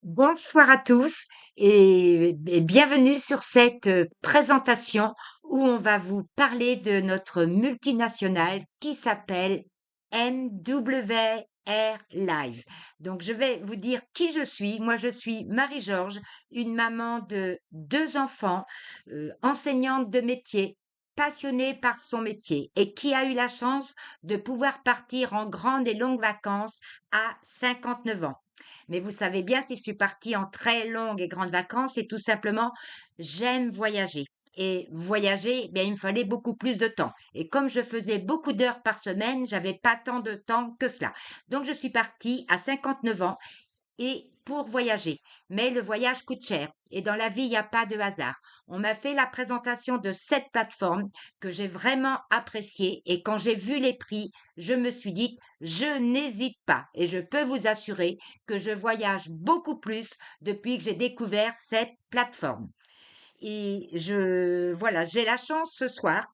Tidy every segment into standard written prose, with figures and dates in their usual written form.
Bonsoir à tous et bienvenue sur cette présentation où on va vous parler de notre multinationale qui s'appelle MWR Live. Donc, je vais vous dire qui je suis. Moi, je suis Marie-Georges, une maman de deux enfants, enseignante de métier, passionnée par son métier et qui a eu la chance de pouvoir partir en grandes et longues vacances à 59 ans. Mais vous savez bien, si je suis partie en très longues et grandes vacances, c'est tout simplement, j'aime voyager. Et voyager, eh bien, il me fallait beaucoup plus de temps. Et comme je faisais beaucoup d'heures par semaine, j'avais pas tant de temps que cela. Donc, je suis partie à 59 ans et pour voyager. Mais le voyage coûte cher et dans la vie, il n'y a pas de hasard. On m'a fait la présentation de cette plateforme que j'ai vraiment appréciée et quand j'ai vu les prix, je me suis dit, je n'hésite pas et je peux vous assurer que je voyage beaucoup plus depuis que j'ai découvert cette plateforme. Et voilà, j'ai la chance ce soir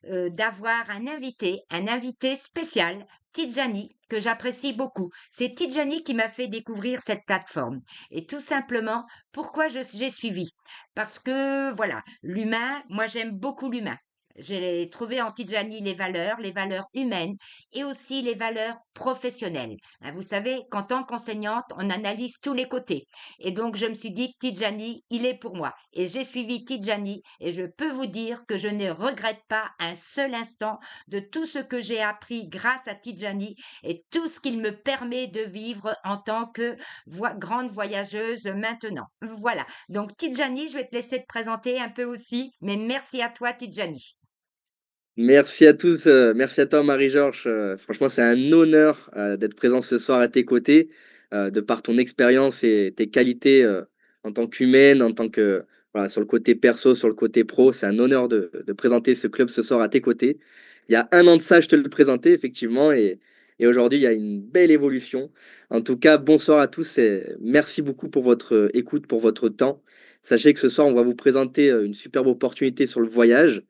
d'avoir un invité spécial, Tidjani, que j'apprécie beaucoup. C'est Tidjani qui m'a fait découvrir cette plateforme. Et tout simplement, pourquoi j'ai suivi? Parce que, voilà, l'humain, moi j'aime beaucoup l'humain. J'ai trouvé en Tidjani les valeurs humaines et aussi les valeurs professionnelles. Hein, vous savez qu'en tant qu'enseignante, on analyse tous les côtés. Et donc, je me suis dit, Tidjani, il est pour moi. Et j'ai suivi Tidjani et je peux vous dire que je ne regrette pas un seul instant de tout ce que j'ai appris grâce à Tidjani et tout ce qu'il me permet de vivre en tant que grande voyageuse maintenant. Voilà. Donc, Tidjani, je vais te laisser te présenter un peu aussi, mais merci à toi, Tidjani. Merci à tous, merci à toi Marie-Georges. Franchement, c'est un honneur d'être présent ce soir à tes côtés, de par ton expérience et tes qualités en tant qu'humaine, en tant que voilà, sur le côté perso, sur le côté pro. C'est un honneur de présenter ce club ce soir à tes côtés. Il y a un an de ça, je te le présentais effectivement, et aujourd'hui, il y a une belle évolution. En tout cas, bonsoir à tous et merci beaucoup pour votre écoute, pour votre temps. Sachez que ce soir, on va vous présenter une superbe opportunité sur le voyage.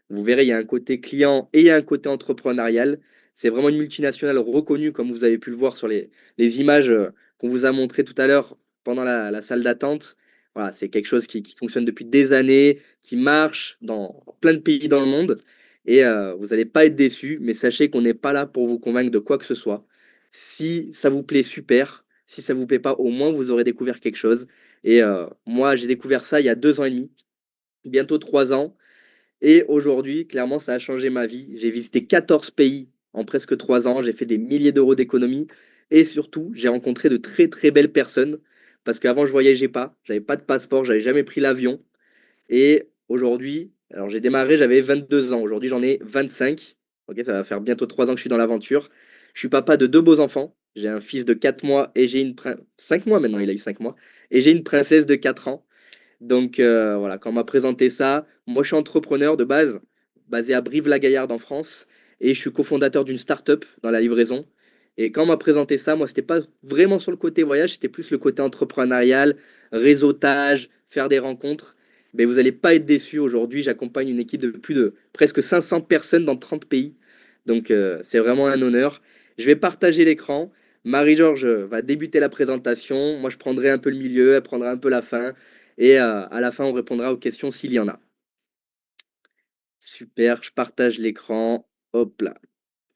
Vous verrez, il y a un côté client et il y a un côté entrepreneurial. C'est vraiment une multinationale reconnue, comme vous avez pu le voir sur les images qu'on vous a montrées tout à l'heure pendant la salle d'attente. Voilà, c'est quelque chose qui fonctionne depuis des années, qui marche dans plein de pays dans le monde. Et vous n'allez pas être déçus, mais sachez qu'on n'est pas là pour vous convaincre de quoi que ce soit. Si ça vous plaît, super. Si ça vous plaît pas, au moins vous aurez découvert quelque chose. Et moi, j'ai découvert ça il y a 2 ans et demi, bientôt 3 ans. Et aujourd'hui, clairement, ça a changé ma vie. J'ai visité 14 pays en presque 3 ans. J'ai fait des milliers d'euros d'économies. Et surtout, j'ai rencontré de très très belles personnes. Parce qu'avant, je voyageais pas. J'avais pas de passeport. J'avais jamais pris l'avion. Et aujourd'hui, alors j'ai démarré, j'avais 22 ans. Aujourd'hui, j'en ai 25. Ok, ça va faire bientôt 3 ans que je suis dans l'aventure. Je suis papa de deux beaux enfants. J'ai un fils de 4 mois et j'ai 5 mois maintenant, il a eu 5 mois. Et j'ai une princesse de 4 ans. Donc voilà, quand on m'a présenté ça, moi je suis entrepreneur de base, basé à Brive-la-Gaillarde en France, et je suis cofondateur d'une start-up dans la livraison. Et quand on m'a présenté ça, moi c'était pas vraiment sur le côté voyage, c'était plus le côté entrepreneurial, réseautage, faire des rencontres. Mais vous n'allez pas être déçus. Aujourd'hui, j'accompagne une équipe de plus de presque 500 personnes dans 30 pays. Donc c'est vraiment un honneur. Je vais partager l'écran. Marie-Georges va débuter la présentation. Moi, je prendrai un peu le milieu, elle prendra un peu la fin. Et à la fin, on répondra aux questions s'il y en a. Super, je partage l'écran. Hop là.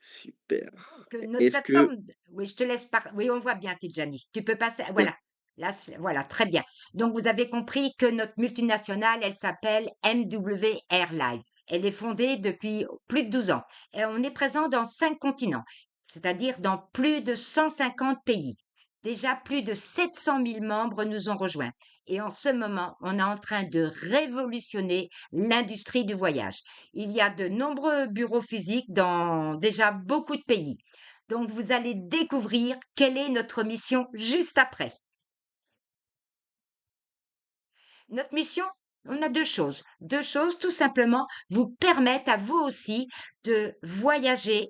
Super. Que notre Est-ce que... plateforme, oui, je te laisse oui, on voit bien, Tidjani. Tu peux passer, Ouais. voilà. Là, voilà, très bien. Donc, vous avez compris que notre multinationale, elle s'appelle MWR Live. Elle est fondée depuis plus de 12 ans. Et on est présent dans 5 continents, c'est-à-dire dans plus de 150 pays. Déjà, plus de 700 000 membres nous ont rejoints. Et en ce moment, on est en train de révolutionner l'industrie du voyage. Il y a de nombreux bureaux physiques dans déjà beaucoup de pays. Donc, vous allez découvrir quelle est notre mission juste après. Notre mission, on a deux choses. Deux choses, tout simplement, vous permettent à vous aussi de voyager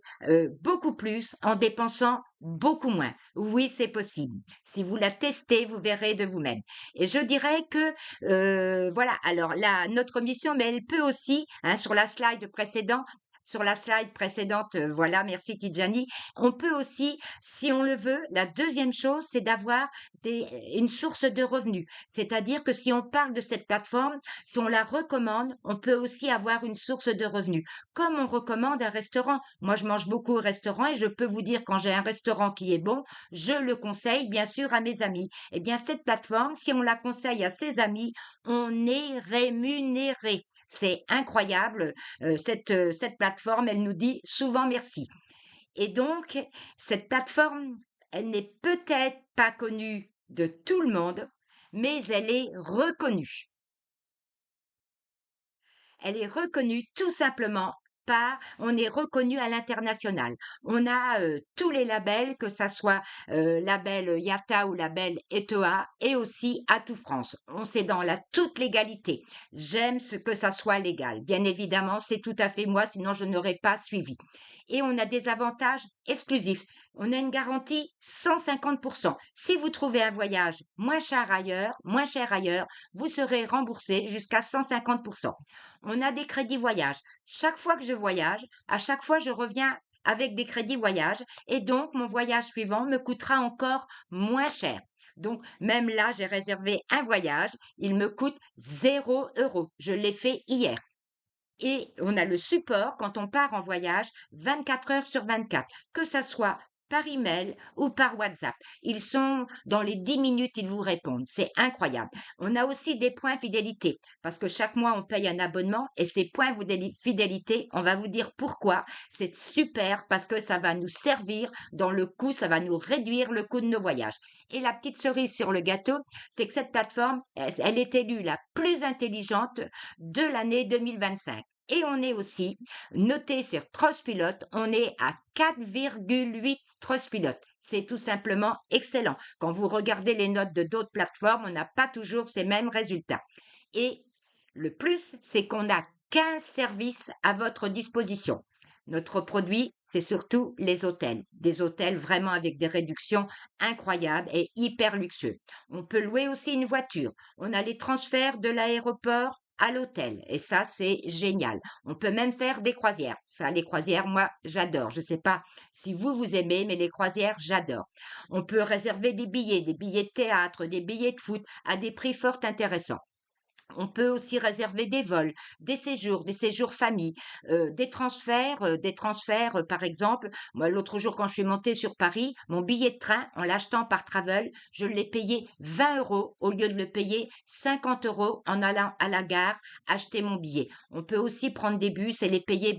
beaucoup plus en dépensant beaucoup moins. Oui, c'est possible. Si vous la testez, vous verrez de vous-même. Et je dirais que, voilà, alors là, notre mission, mais elle peut aussi, hein, sur la slide précédente, sur la slide précédente, voilà, merci Tidjani. On peut aussi, si on le veut, la deuxième chose, c'est d'avoir une source de revenus. C'est-à-dire que si on parle de cette plateforme, si on la recommande, on peut aussi avoir une source de revenus. Comme on recommande un restaurant. Moi, je mange beaucoup au restaurant et je peux vous dire quand j'ai un restaurant qui est bon, je le conseille bien sûr à mes amis. Eh bien, cette plateforme, si on la conseille à ses amis, on est rémunéré. C'est incroyable. Cette plateforme, elle nous dit souvent merci. Et donc, cette plateforme, elle n'est peut-être pas connue de tout le monde, mais elle est reconnue. Elle est reconnue tout simplement on est reconnu à l'international. On a tous les labels, que ça soit label IATA ou label ETOA, et aussi Atout France. On sait dans la toute légalité. J'aime ce que ça soit légal. Bien évidemment, c'est tout à fait moi, sinon je n'aurais pas suivi. Et on a des avantages exclusifs. On a une garantie 150%. Si vous trouvez un voyage moins cher ailleurs, vous serez remboursé jusqu'à 150%. On a des crédits voyage. Chaque fois que je voyage, à chaque fois, je reviens avec des crédits voyage et donc mon voyage suivant me coûtera encore moins cher. Donc, même là, j'ai réservé un voyage, il me coûte 0 €. Je l'ai fait hier. Et on a le support quand on part en voyage 24 heures sur 24, que ça soit par email ou par WhatsApp. Ils sont dans les 10 minutes, ils vous répondent. C'est incroyable. On a aussi des points fidélité parce que chaque mois, on paye un abonnement et ces points fidélité, on va vous dire pourquoi. C'est super parce que ça va nous servir dans le coût, ça va nous réduire le coût de nos voyages. Et la petite cerise sur le gâteau, c'est que cette plateforme, elle est élue la plus intelligente de l'année 2025. Et on est aussi noté sur Trustpilot, on est à 4,8 Trustpilot. C'est tout simplement excellent. Quand vous regardez les notes de d'autres plateformes, on n'a pas toujours ces mêmes résultats. Et le plus, c'est qu'on a 15 services à votre disposition. Notre produit, c'est surtout les hôtels. Des hôtels vraiment avec des réductions incroyables et hyper luxueux. On peut louer aussi une voiture. On a les transferts de l'aéroport à l'hôtel. Et ça, c'est génial. On peut même faire des croisières. Ça, les croisières, moi, j'adore. Je ne sais pas si vous aimez, mais les croisières, j'adore. On peut réserver des billets de théâtre, des billets de foot à des prix fort intéressants. On peut aussi réserver des vols, des séjours famille, des transferts, par exemple. Moi, l'autre jour, quand je suis montée sur Paris, mon billet de train, en l'achetant par Travel, je l'ai payé 20 € au lieu de le payer 50 € en allant à la gare acheter mon billet. On peut aussi prendre des bus et les payer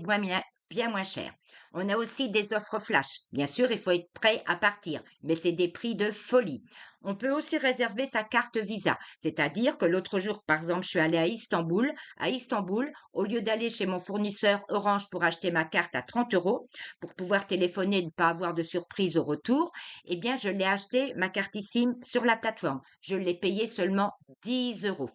bien moins cher. On a aussi des offres flash. Bien sûr, il faut être prêt à partir, mais c'est des prix de folie. On peut aussi réserver sa carte Visa, c'est-à-dire que l'autre jour, par exemple, je suis allée à Istanbul. À Istanbul, au lieu d'aller chez mon fournisseur Orange pour acheter ma carte à 30 € pour pouvoir téléphoner et ne pas avoir de surprise au retour, eh bien, je l'ai acheté, ma carte SIM, sur la plateforme. Je l'ai payé seulement 10 €.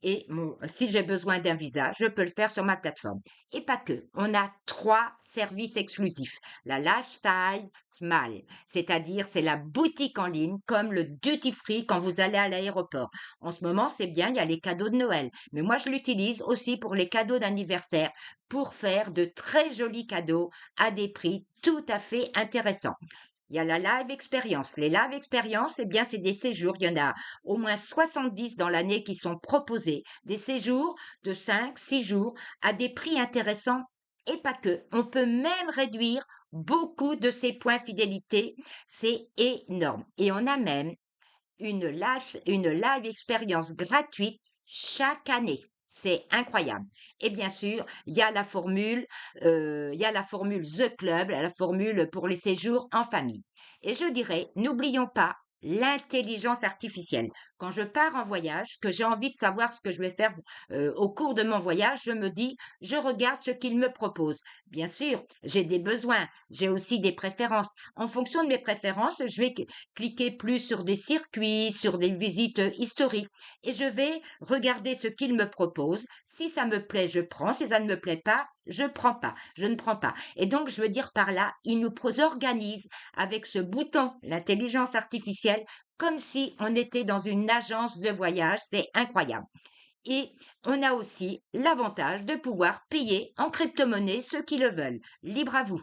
Et si j'ai besoin d'un visa, je peux le faire sur ma plateforme. Et pas que. On a 3 services exclusifs. La Lifestyle Smile, c'est-à-dire c'est la boutique en ligne comme le duty free quand vous allez à l'aéroport. En ce moment, c'est bien, il y a les cadeaux de Noël. Mais moi, je l'utilise aussi pour les cadeaux d'anniversaire pour faire de très jolis cadeaux à des prix tout à fait intéressants. Il y a la live expérience. Les live expériences, eh bien, c'est des séjours. Il y en a au moins 70 dans l'année qui sont proposés. Des séjours de 5, 6 jours à des prix intéressants et pas que. On peut même réduire beaucoup de ces points fidélité. C'est énorme. Et on a même une live expérience gratuite chaque année. C'est incroyable. Et bien sûr, il y a la formule The Club, la formule pour les séjours en famille. Et je dirais, n'oublions pas l'intelligence artificielle. Quand je pars en voyage, que j'ai envie de savoir ce que je vais faire au cours de mon voyage, je me dis, je regarde ce qu'il me propose. Bien sûr, j'ai des besoins, j'ai aussi des préférences. En fonction de mes préférences, je vais cliquer plus sur des circuits, sur des visites historiques et je vais regarder ce qu'il me propose. Si ça me plaît, je prends. Si ça ne me plaît pas, je prends pas. Je ne prends pas. Et donc, je veux dire par là, il nous organise avec ce bouton, l'intelligence artificielle, comme si on était dans une agence de voyage. C'est incroyable. Et on a aussi l'avantage de pouvoir payer en crypto-monnaie ceux qui le veulent. Libre à vous.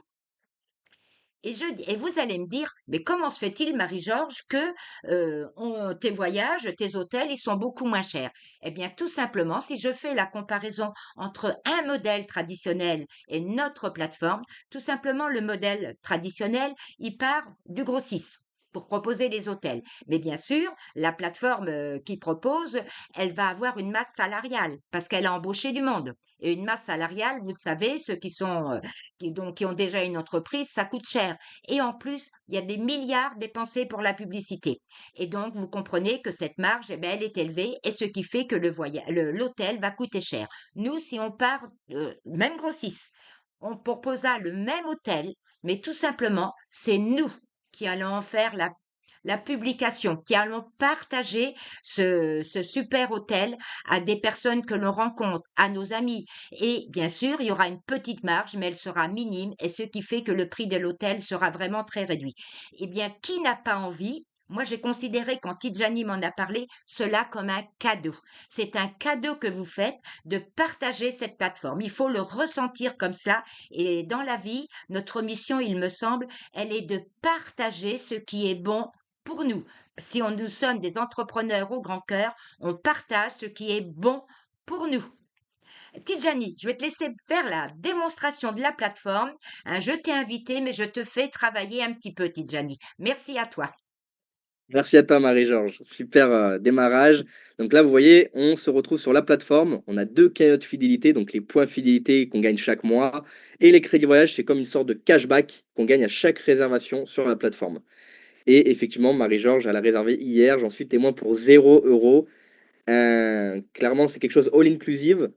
Et vous allez me dire, mais comment se fait-il, Marie-Georges, que tes voyages, tes hôtels, ils sont beaucoup moins chers? Eh bien, tout simplement, si je fais la comparaison entre un modèle traditionnel et notre plateforme, tout simplement, le modèle traditionnel, il part du grossiste pour proposer les hôtels. Mais bien sûr, la plateforme qui propose, elle va avoir une masse salariale parce qu'elle a embauché du monde. Et une masse salariale, vous le savez, ceux qui sont qui ont déjà une entreprise, ça coûte cher. Et en plus, il y a des milliards dépensés pour la publicité. Et donc, vous comprenez que cette marge, eh ben, elle est élevée, et ce qui fait que l'hôtel va coûter cher. Nous, si on part, même grossisse, on proposa le même hôtel, mais tout simplement, c'est nous qui allons en faire la publication, qui allons partager ce super hôtel à des personnes que l'on rencontre, à nos amis. Et bien sûr, il y aura une petite marge, mais elle sera minime, et ce qui fait que le prix de l'hôtel sera vraiment très réduit. Eh bien, qui n'a pas envie? Moi, j'ai considéré, quand Tidjani m'en a parlé, cela comme un cadeau. C'est un cadeau que vous faites de partager cette plateforme. Il faut le ressentir comme cela. Et dans la vie, notre mission, il me semble, elle est de partager ce qui est bon pour nous. Si nous sommes des entrepreneurs au grand cœur, on partage ce qui est bon pour nous. Tidjani, je vais te laisser faire la démonstration de la plateforme. Hein, je t'ai invité, mais je te fais travailler un petit peu, Tidjani. Merci à toi. Merci à toi Marie-Georges, super démarrage. Donc là, vous voyez, on se retrouve sur la plateforme. On a 2 cagnottes fidélité, donc les points fidélité qu'on gagne chaque mois. Et les crédits voyage, c'est comme une sorte de cashback qu'on gagne à chaque réservation sur la plateforme. Et effectivement, Marie-Georges, elle a réservé hier, j'en suis témoin pour 0 €. Clairement, c'est quelque chose all inclusive.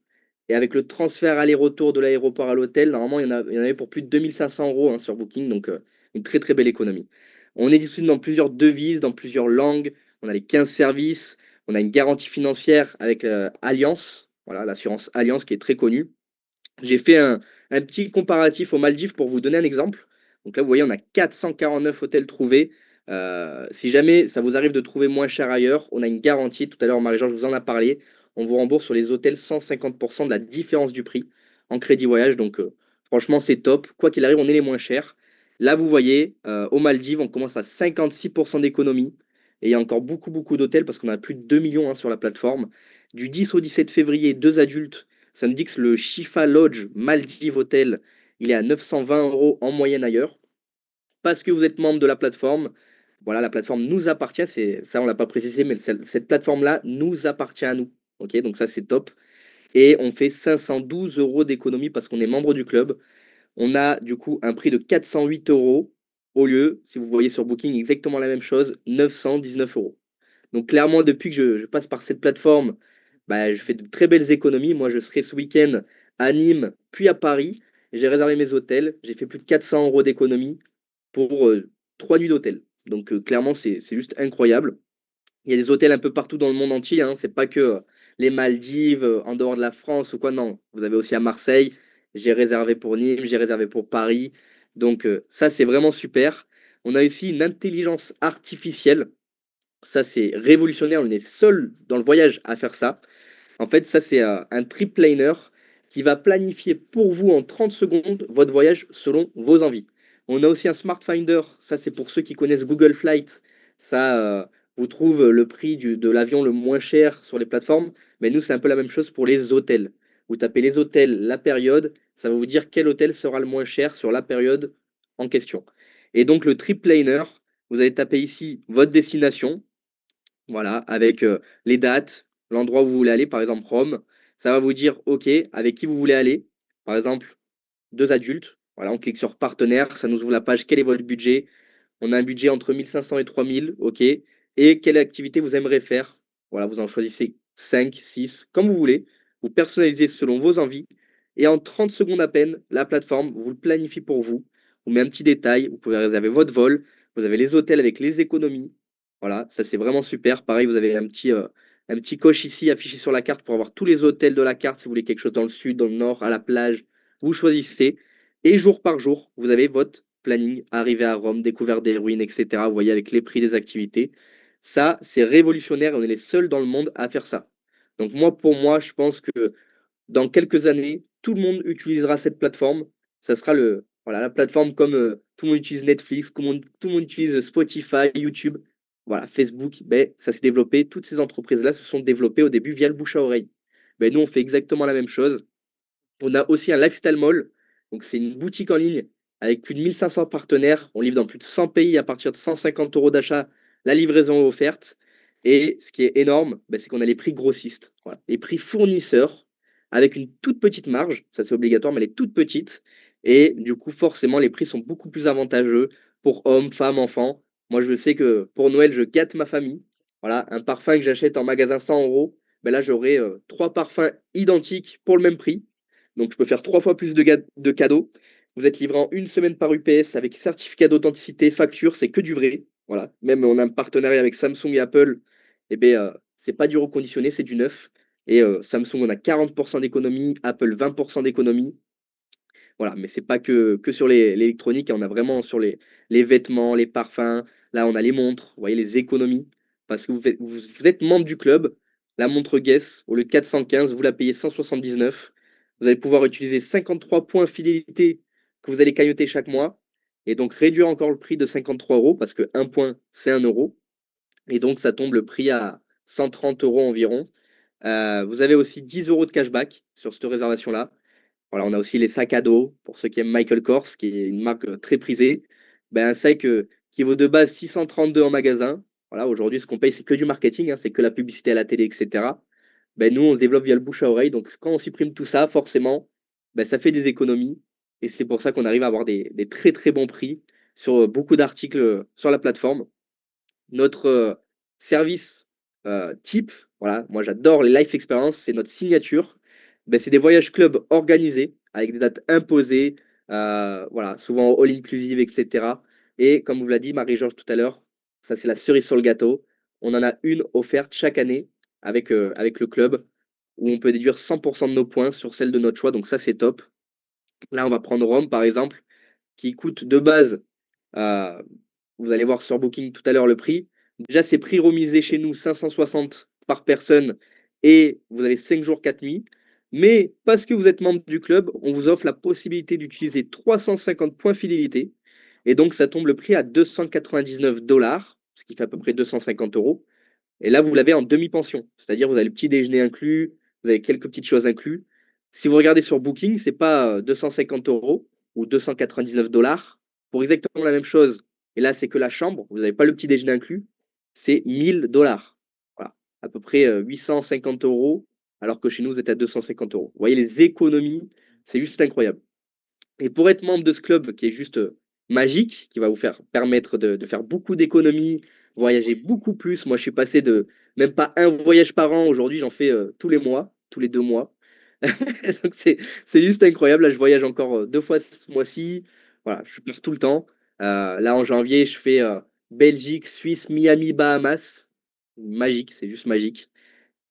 Et avec le transfert aller-retour de l'aéroport à l'hôtel, normalement, il y en avait pour plus de 2 500 € hein, sur Booking, donc une très très belle économie. On est disponible dans plusieurs devises, dans plusieurs langues. On a les 15 services. On a une garantie financière avec Allianz, voilà, l'assurance Allianz qui est très connue. J'ai fait un petit comparatif aux Maldives pour vous donner un exemple. Donc là, vous voyez, on a 449 hôtels trouvés. Si jamais ça vous arrive de trouver moins cher ailleurs, on a une garantie. Tout à l'heure, Marie-Georges vous en a parlé. On vous rembourse sur les hôtels 150% de la différence du prix en crédit voyage. Donc, franchement, c'est top. Quoi qu'il arrive, on est les moins chers. Là, vous voyez, aux Maldives, on commence à 56% d'économie. Et il y a encore beaucoup, beaucoup d'hôtels parce qu'on a plus de 2 millions hein, sur la plateforme. Du 10 au 17 février, 2 adultes, ça me dit que le Shifa Lodge Maldives Hotel, il est à 920 € en moyenne ailleurs. Parce que vous êtes membre de la plateforme. Voilà, la plateforme nous appartient. Ça, on l'a pas précisé, mais cette plateforme-là nous appartient à nous. Ok, donc ça, c'est top. Et on fait 512 € d'économie parce qu'on est membre du club. On a du coup un prix de 408 € au lieu, si vous voyez sur Booking, exactement la même chose, 919 €. Donc clairement, depuis que je passe par cette plateforme, bah, je fais de très belles économies. Moi, je serai ce week-end à Nîmes, puis à Paris. J'ai réservé mes hôtels. J'ai fait plus de 400 € d'économies pour 3 nuits d'hôtel. Donc clairement, c'est juste incroyable. Il y a des hôtels un peu partout dans le monde entier. Hein. C'est pas que les Maldives, en dehors de la France ou quoi. Non, vous avez aussi à Marseille. J'ai réservé pour Nîmes, j'ai réservé pour Paris. Donc ça, c'est vraiment super. On a aussi une intelligence artificielle. Ça, c'est révolutionnaire. On est seul dans le voyage à faire ça. En fait, ça, c'est un trip planner qui va planifier pour vous en 30 secondes votre voyage selon vos envies. On a aussi un Smart Finder. Ça, c'est pour ceux qui connaissent Google Flight. Ça, vous trouve le prix de l'avion le moins cher sur les plateformes. Mais nous, c'est un peu la même chose pour les hôtels. Vous tapez les hôtels, la période, ça va vous dire quel hôtel sera le moins cher sur la période en question. Et donc, le trip planner, vous allez taper ici votre destination, voilà, avec les dates, l'endroit où vous voulez aller, par exemple Rome. Ça va vous dire, OK, avec qui vous voulez aller. Par exemple, 2 adultes. Voilà, on clique sur partenaire, ça nous ouvre la page quel est votre budget. On a un budget entre 1500 et 3000, OK. Et quelle activité vous aimeriez faire. Voilà, vous en choisissez 5, 6, comme vous voulez. Vous personnalisez selon vos envies. Et en 30 secondes à peine, la plateforme vous le planifie pour vous. Vous met un petit détail, vous pouvez réserver votre vol. Vous avez les hôtels avec les économies. Voilà, ça c'est vraiment super. Pareil, vous avez un petit coche ici affiché sur la carte pour avoir tous les hôtels de la carte. Si vous voulez quelque chose dans le sud, dans le nord, à la plage, vous choisissez. Et jour par jour, vous avez votre planning, arrivée à Rome, découverte des ruines, etc. Vous voyez avec les prix des activités. Ça, c'est révolutionnaire. On est les seuls dans le monde à faire ça. Donc moi, pour moi, je pense que dans quelques années, tout le monde utilisera cette plateforme. Ça sera voilà, la plateforme comme tout le monde utilise Netflix, comme tout le monde utilise Spotify, YouTube, voilà, Facebook. Ben, ça s'est développé. Toutes ces entreprises-là se sont développées au début via le bouche à oreille. Ben, nous, on fait exactement la même chose. On a aussi un lifestyle mall. Donc, c'est une boutique en ligne avec plus de 1500 partenaires. On livre dans plus de 100 pays à partir de 150 euros d'achat. La livraison est offerte. Et ce qui est énorme, ben, c'est qu'on a les prix grossistes. Voilà. Les prix fournisseurs avec une toute petite marge. Ça, c'est obligatoire, mais elle est toute petite. Et du coup, forcément, les prix sont beaucoup plus avantageux pour hommes, femmes, enfants. Moi, je sais que pour Noël, je gâte ma famille. Voilà, un parfum que j'achète en magasin 100 euros, ben là, j'aurai trois parfums identiques pour le même prix. Donc, je peux faire trois fois plus de cadeaux. Vous êtes livré en une semaine par UPS avec certificat d'authenticité, facture, c'est que du vrai. Voilà. Même on a un partenariat avec Samsung et Apple. Eh bien, c'est pas du reconditionné, c'est du neuf. Et Samsung, on a 40% d'économie, Apple 20% d'économie. Voilà, mais c'est pas que sur l'électronique, hein, on a vraiment sur les vêtements, les parfums. Là, on a les montres, vous voyez, les économies. Parce que vous êtes membre du club. La montre Guess, au lieu de 415, vous la payez 179. Vous allez pouvoir utiliser 53 points fidélité que vous allez cagnoter chaque mois. Et donc réduire encore le prix de 53 euros, parce que un point, c'est 1 euro. Et donc, ça tombe le prix à 130 euros environ. Vous avez aussi 10 euros de cashback sur cette réservation-là. Voilà, on a aussi les sacs à dos pour ceux qui aiment Michael Kors, qui est une marque très prisée. Ben, un sac qui vaut de base 632 en magasin. Voilà, aujourd'hui, ce qu'on paye, c'est que du marketing, hein, c'est que la publicité à la télé, etc. Ben, nous, on se développe via le bouche à oreille. Donc, quand on supprime tout ça, forcément, ben, ça fait des économies. Et c'est pour ça qu'on arrive à avoir des très, très bons prix sur beaucoup d'articles sur la plateforme. Notre service type, voilà, moi j'adore les life experience, c'est notre signature. Ben, c'est des voyages club organisés avec des dates imposées, voilà, souvent all inclusive, etc. Et comme vous l'a dit Marie-Georges tout à l'heure, ça c'est la cerise sur le gâteau. On en a une offerte chaque année avec le club où on peut déduire 100% de nos points sur celle de notre choix. Donc ça c'est top. Là on va prendre Rome par exemple, qui coûte de base euh, vous allez voir sur Booking tout à l'heure le prix. Déjà, c'est prix remisé chez nous, 560 par personne, et vous avez 5 jours, 4 nuits. Mais parce que vous êtes membre du club, on vous offre la possibilité d'utiliser 350 points fidélité. Et donc, ça tombe le prix à 299 $, ce qui fait à peu près 250 euros. Et là, vous l'avez en demi-pension. C'est-à-dire, vous avez le petit déjeuner inclus, vous avez quelques petites choses inclus. Si vous regardez sur Booking, c'est pas 250 euros ou 299 $ pour exactement la même chose. Et là, c'est que la chambre, vous n'avez pas le petit déjeuner inclus, c'est 1000 $. Voilà, à peu près 850 euros, alors que chez nous, vous êtes à 250 euros. Vous voyez, les économies, c'est juste incroyable. Et pour être membre de ce club qui est juste magique, qui va vous faire permettre de faire beaucoup d'économies, voyager beaucoup plus. Moi, je suis passé de même pas un voyage par an. Aujourd'hui, j'en fais tous les mois, tous les 2 mois. Donc, c'est juste incroyable. Là, je voyage encore 2 fois ce mois-ci. Voilà, je pars tout le temps. Là, en janvier, je fais Belgique, Suisse, Miami, Bahamas. Magique, c'est juste magique.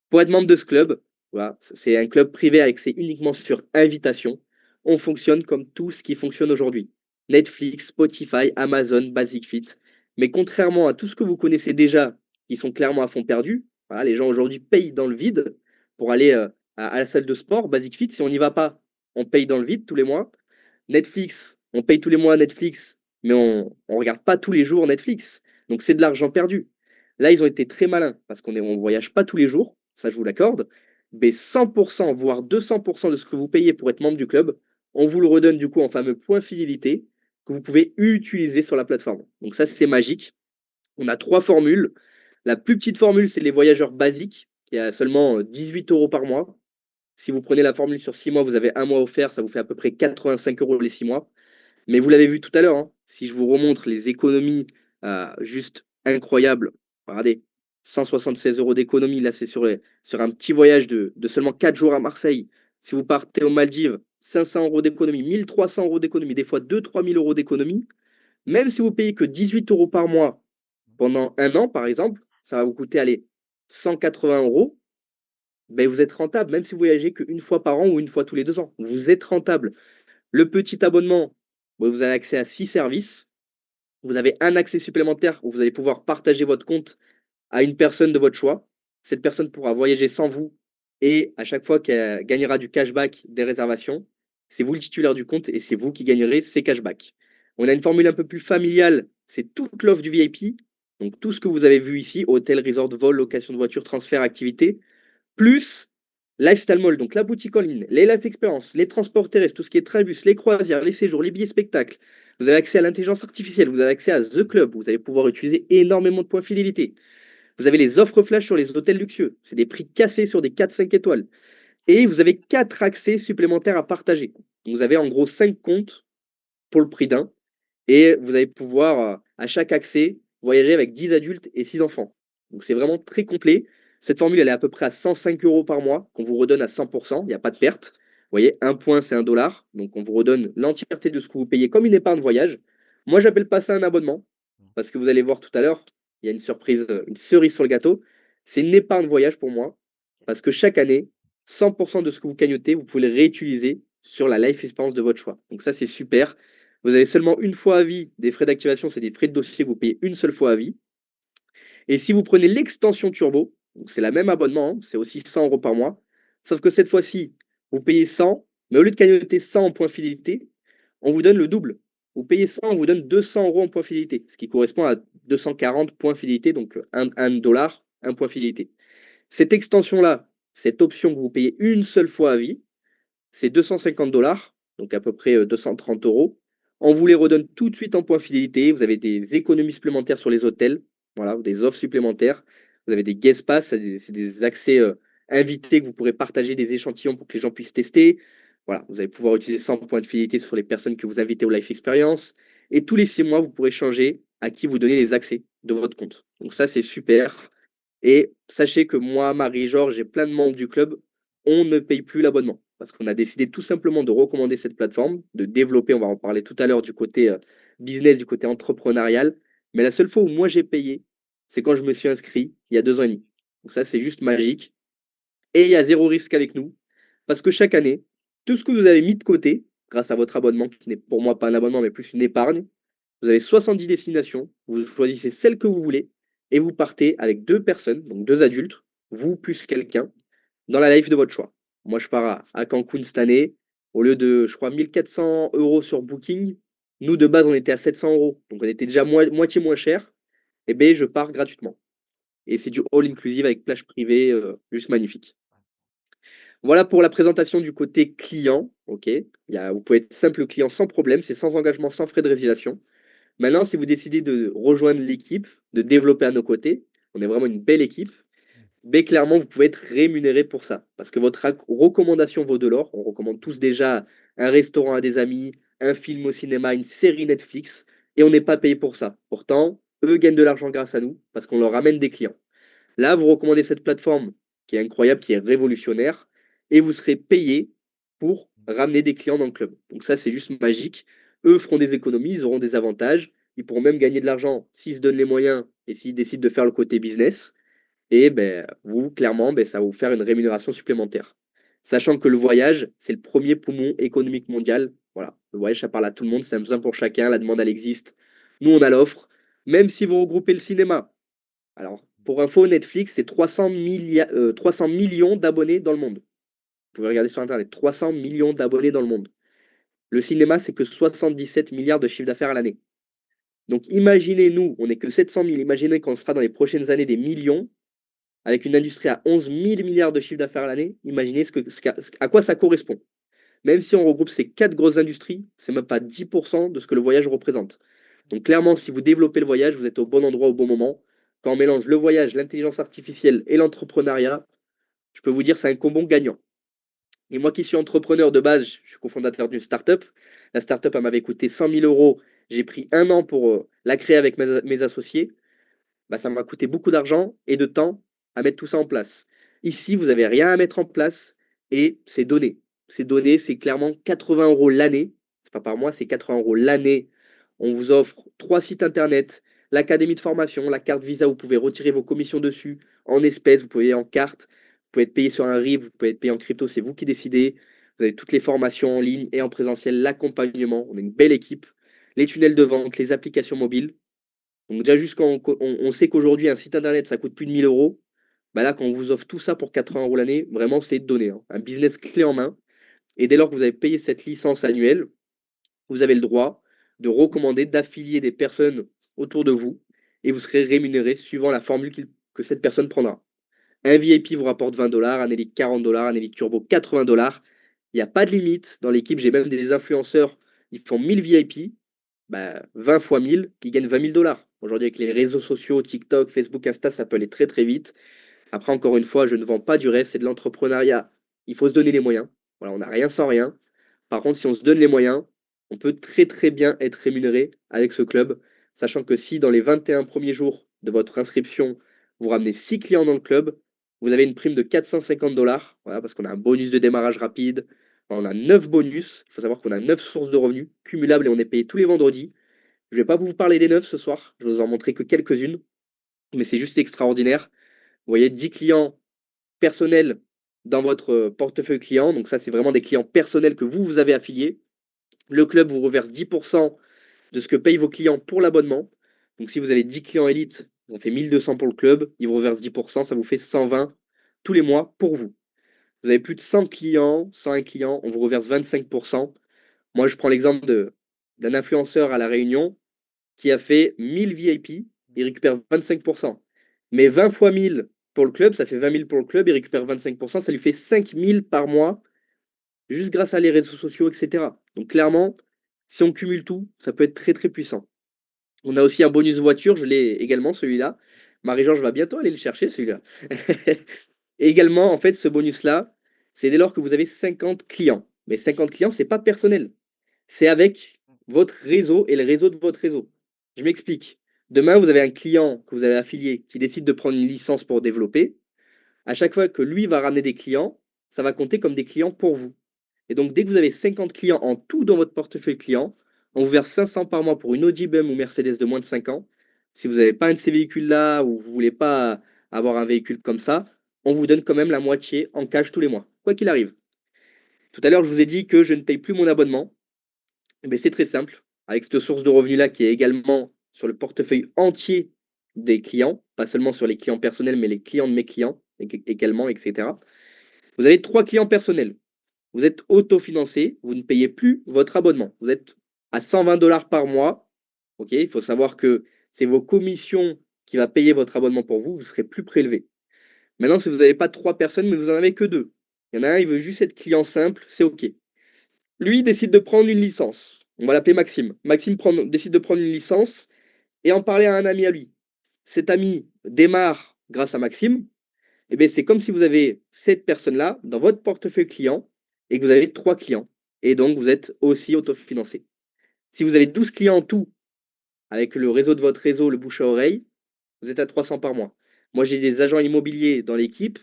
Pour être membre de ce club, voilà, c'est un club privé accès uniquement sur invitation. On fonctionne comme tout ce qui fonctionne aujourd'hui. Netflix, Spotify, Amazon, Basic Fit. Mais contrairement à tout ce que vous connaissez déjà, qui sont clairement à fond perdu, voilà, les gens aujourd'hui payent dans le vide pour aller à la salle de sport. Basic Fit, si on n'y va pas, on paye dans le vide tous les mois. Netflix, on paye tous les mois Netflix, mais on ne regarde pas tous les jours Netflix. Donc c'est de l'argent perdu. Là, ils ont été très malins parce qu'on ne voyage pas tous les jours, ça je vous l'accorde, mais 100%, voire 200% de ce que vous payez pour être membre du club, on vous le redonne du coup en fameux point fidélité que vous pouvez utiliser sur la plateforme. Donc ça, c'est magique. On a trois formules. La plus petite formule, c'est les voyageurs basiques, qui est à seulement 18 euros par mois. Si vous prenez la formule sur 6 mois, vous avez un mois offert, ça vous fait à peu près 85 euros les 6 mois. Mais vous l'avez vu tout à l'heure, hein, si je vous remontre les économies juste incroyables, regardez, 176 euros d'économie, là c'est sur un petit voyage de seulement 4 jours à Marseille. Si vous partez aux Maldives, 500 euros d'économie, 1300 euros d'économie, des fois 2-3 000 euros d'économie. Même si vous payez que 18 euros par mois pendant un an, par exemple, ça va vous coûter, allez, 180 euros. Ben, vous êtes rentable, même si vous voyagez qu'une fois par an ou une fois tous les 2 ans. Vous êtes rentable. Le petit abonnement, vous avez accès à 6 services. Vous avez un accès supplémentaire où vous allez pouvoir partager votre compte à une personne de votre choix. Cette personne pourra voyager sans vous Et à chaque fois qu'elle gagnera du cashback des réservations, c'est vous le titulaire du compte et c'est vous qui gagnerez ces cashbacks. On a une formule un peu plus familiale, c'est toute l'offre du VIP. Donc tout ce que vous avez vu ici, hôtel, resort, vol, location de voiture, transfert, activité, plus Lifestyle Mall, donc la boutique en ligne, les life experience, les transports terrestres, tout ce qui est train bus, les croisières, les séjours, les billets spectacles. Vous avez accès à l'intelligence artificielle, vous avez accès à The Club, vous allez pouvoir utiliser énormément de points fidélité. Vous avez les offres flash sur les hôtels luxueux, c'est des prix cassés sur des 4-5 étoiles. Et vous avez 4 accès supplémentaires à partager. Vous avez en gros 5 comptes pour le prix d'un. Et vous allez pouvoir, à chaque accès, voyager avec 10 adultes et 6 enfants. Donc c'est vraiment très complet. Cette formule, elle est à peu près à 105 euros par mois, qu'on vous redonne à 100%, il n'y a pas de perte. Vous voyez, un point, c'est 1 dollar. Donc on vous redonne l'entièreté de ce que vous payez comme une épargne voyage. Moi, j'appelle pas ça un abonnement, parce que vous allez voir tout à l'heure, il y a une surprise, une cerise sur le gâteau. C'est une épargne voyage pour moi, parce que chaque année, 100% de ce que vous cagnotez, vous pouvez le réutiliser sur la life experience de votre choix. Donc ça, c'est super. Vous avez seulement une fois à vie des frais d'activation, c'est des frais de dossier que vous payez une seule fois à vie. Et si vous prenez l'extension Turbo, c'est la même abonnement, hein, c'est aussi 100 euros par mois, sauf que cette fois-ci, vous payez 100, mais au lieu de cagnoter 100 en points fidélité, on vous donne le double. Vous payez 100, on vous donne 200 euros en points fidélité, ce qui correspond à 240 points fidélité, donc 1 dollar, 1 point fidélité. Cette extension-là, cette option que vous payez une seule fois à vie, c'est 250 dollars, donc à peu près 230 euros. On vous les redonne tout de suite en points fidélité. Vous avez des économies supplémentaires sur les hôtels, voilà, des offres supplémentaires. Vous avez des guest pass, c'est des accès invités que vous pourrez partager des échantillons pour que les gens puissent tester. Voilà, vous allez pouvoir utiliser 100 points de fidélité sur les personnes que vous invitez au Life Experience. Et tous les 6 mois, vous pourrez changer à qui vous donnez les accès de votre compte. Donc ça, c'est super. Et sachez que moi, Marie, Georges et plein de membres du club, on ne paye plus l'abonnement parce qu'on a décidé tout simplement de recommander cette plateforme, de développer, on va en parler tout à l'heure du côté business, du côté entrepreneurial. Mais la seule fois où moi j'ai payé, c'est quand je me suis inscrit il y a 2 ans et demi. Donc ça, c'est juste magique. Et il y a zéro risque avec nous parce que chaque année, tout ce que vous avez mis de côté, grâce à votre abonnement, qui n'est pour moi pas un abonnement, mais plus une épargne, vous avez 70 destinations, vous choisissez celle que vous voulez et vous partez avec 2 personnes, donc 2 adultes, vous plus quelqu'un, dans la life de votre choix. Moi, je pars à Cancun cette année. Au lieu de, je crois, 1400 euros sur Booking, nous, de base, on était à 700 euros. Donc, on était déjà moitié moins cher. Et bien, je pars gratuitement. Et c'est du all-inclusive avec plage privée, juste magnifique. Voilà pour la présentation du côté client. Ok, vous pouvez être simple client sans problème. C'est sans engagement, sans frais de résiliation. Maintenant, si vous décidez de rejoindre l'équipe, de développer à nos côtés, on est vraiment une belle équipe, mais clairement, vous pouvez être rémunéré pour ça. Parce que votre recommandation vaut de l'or. On recommande tous déjà un restaurant à des amis, un film au cinéma, une série Netflix, et on n'est pas payé pour ça. Pourtant, eux gagnent de l'argent grâce à nous, parce qu'on leur ramène des clients. Là, vous recommandez cette plateforme qui est incroyable, qui est révolutionnaire, et vous serez payé pour ramener des clients dans le club. Donc ça, c'est juste magique. Eux feront des économies, ils auront des avantages, ils pourront même gagner de l'argent s'ils se donnent les moyens et s'ils décident de faire le côté business. Et ben, vous, clairement, ben, ça va vous faire une rémunération supplémentaire. Sachant que le voyage, c'est le premier poumon économique mondial. Voilà, le voyage, ça parle à tout le monde, c'est un besoin pour chacun, la demande, elle existe. Nous, on a l'offre. Même si vous regroupez le cinéma. Alors, pour info, Netflix, c'est 300 millions d'abonnés dans le monde. Vous pouvez regarder sur Internet, 300 millions d'abonnés dans le monde. Le cinéma, c'est que 77 milliards de chiffre d'affaires à l'année. Donc imaginez, nous, on n'est que 700 000, imaginez qu'on sera dans les prochaines années des millions, avec une industrie à 11 000 milliards de chiffre d'affaires à l'année, imaginez à quoi ça correspond. Même si on regroupe ces 4 grosses industries, c'est même pas 10% de ce que le voyage représente. Donc clairement, si vous développez le voyage, vous êtes au bon endroit au bon moment. Quand on mélange le voyage, l'intelligence artificielle et l'entrepreneuriat, je peux vous dire c'est un combo gagnant. Et moi qui suis entrepreneur de base, je suis cofondateur d'une startup. La startup, elle m'avait coûté 100 000 euros. J'ai pris un an pour la créer avec mes associés. Bah, ça m'a coûté beaucoup d'argent et de temps à mettre tout ça en place. Ici, vous n'avez rien à mettre en place et c'est donné. C'est donné, c'est clairement 80 euros l'année. C'est pas par mois, c'est 80 euros l'année. On vous offre 3 sites internet, l'académie de formation, la carte Visa, vous pouvez retirer vos commissions dessus en espèces, vous pouvez payer en carte, vous pouvez être payé sur un RIB, vous pouvez être payé en crypto, c'est vous qui décidez. Vous avez toutes les formations en ligne et en présentiel, l'accompagnement. On est une belle équipe. Les tunnels de vente, les applications mobiles. Donc déjà, juste quand on sait qu'aujourd'hui, un site internet, ça coûte plus de 1 000 euros, bah là, quand on vous offre tout ça pour 80 € l'année, vraiment, c'est donné, hein. Un business clé en main. Et dès lors que vous avez payé cette licence annuelle, vous avez le droit de recommander, d'affilier des personnes autour de vous et vous serez rémunéré suivant la formule que cette personne prendra. Un VIP vous rapporte 20 $, un Elite 40 $, un Elite Turbo 80 $. Il n'y a pas de limite. Dans l'équipe, j'ai même des influenceurs, ils font 1000 VIP, bah, 20 fois 1000, qui gagnent 20 000 $. Aujourd'hui, avec les réseaux sociaux, TikTok, Facebook, Insta, ça peut aller très très vite. Après, encore une fois, je ne vends pas du rêve, c'est de l'entrepreneuriat. Il faut se donner les moyens. Voilà, on n'a rien sans rien. Par contre, si on se donne les moyens, on peut très très bien être rémunéré avec ce club, sachant que si dans les 21 premiers jours de votre inscription, vous ramenez 6 clients dans le club, vous avez une prime de 450 $, voilà, parce qu'on a un bonus de démarrage rapide, on a 9 bonus, il faut savoir qu'on a 9 sources de revenus cumulables et on est payé tous les vendredis. Je ne vais pas vous parler des 9 ce soir, je vais vous en montrer que quelques-unes, mais c'est juste extraordinaire. Vous voyez, 10 clients personnels dans votre portefeuille client, donc ça c'est vraiment des clients personnels que vous avez affiliés. Le club vous reverse 10% de ce que payent vos clients pour l'abonnement. Donc si vous avez 10 clients élites, ça fait 1200 pour le club, ils vous reversent 10%, ça vous fait 120 tous les mois pour vous. Vous avez plus de 100 clients, 101 clients, on vous reverse 25%. Moi, je prends l'exemple d'un influenceur à La Réunion qui a fait 1000 VIP, il récupère 25%. Mais 20 fois 1000 pour le club, ça fait 20 000 pour le club, il récupère 25%, ça lui fait 5000 par mois, juste grâce à les réseaux sociaux, etc. Donc clairement, si on cumule tout, ça peut être très très puissant. On a aussi un bonus voiture, je l'ai également celui-là. Marie-Georges va bientôt aller le chercher celui-là. Et également, en fait, ce bonus-là, c'est dès lors que vous avez 50 clients. Mais 50 clients, c'est pas personnel. C'est avec votre réseau et le réseau de votre réseau. Je m'explique. Demain, vous avez un client que vous avez affilié qui décide de prendre une licence pour développer. À chaque fois que lui va ramener des clients, ça va compter comme des clients pour vous. Et donc, dès que vous avez 50 clients en tout dans votre portefeuille client, on vous verse 500 par mois pour une Audi BEM ou Mercedes de moins de 5 ans. Si vous n'avez pas un de ces véhicules-là ou vous ne voulez pas avoir un véhicule comme ça, on vous donne quand même la moitié en cash tous les mois, quoi qu'il arrive. Tout à l'heure, je vous ai dit que je ne paye plus mon abonnement. Mais c'est très simple. Avec cette source de revenus-là qui est également sur le portefeuille entier des clients, pas seulement sur les clients personnels, mais les clients de mes clients également, etc. Vous avez 3 clients personnels. Vous êtes autofinancé, vous ne payez plus votre abonnement. Vous êtes à 120 $ par mois. Ok, il faut savoir que c'est vos commissions qui va payer votre abonnement pour vous, vous serez plus prélevé. Maintenant, si vous n'avez pas 3 personnes, mais vous n'en avez que 2. Il y en a un, il veut juste être client simple, c'est ok. Lui décide de prendre une licence. On va l'appeler Maxime. Décide de prendre une licence et en parler à un ami à lui. Cet ami démarre grâce à Maxime. Et bien, c'est comme si vous avez cette personne-là dans votre portefeuille client et que vous avez 3 clients. Et donc, vous êtes aussi autofinancé. Si vous avez 12 clients en tout, avec le réseau de votre réseau, le bouche à oreille, vous êtes à 300 par mois. Moi, j'ai des agents immobiliers dans l'équipe.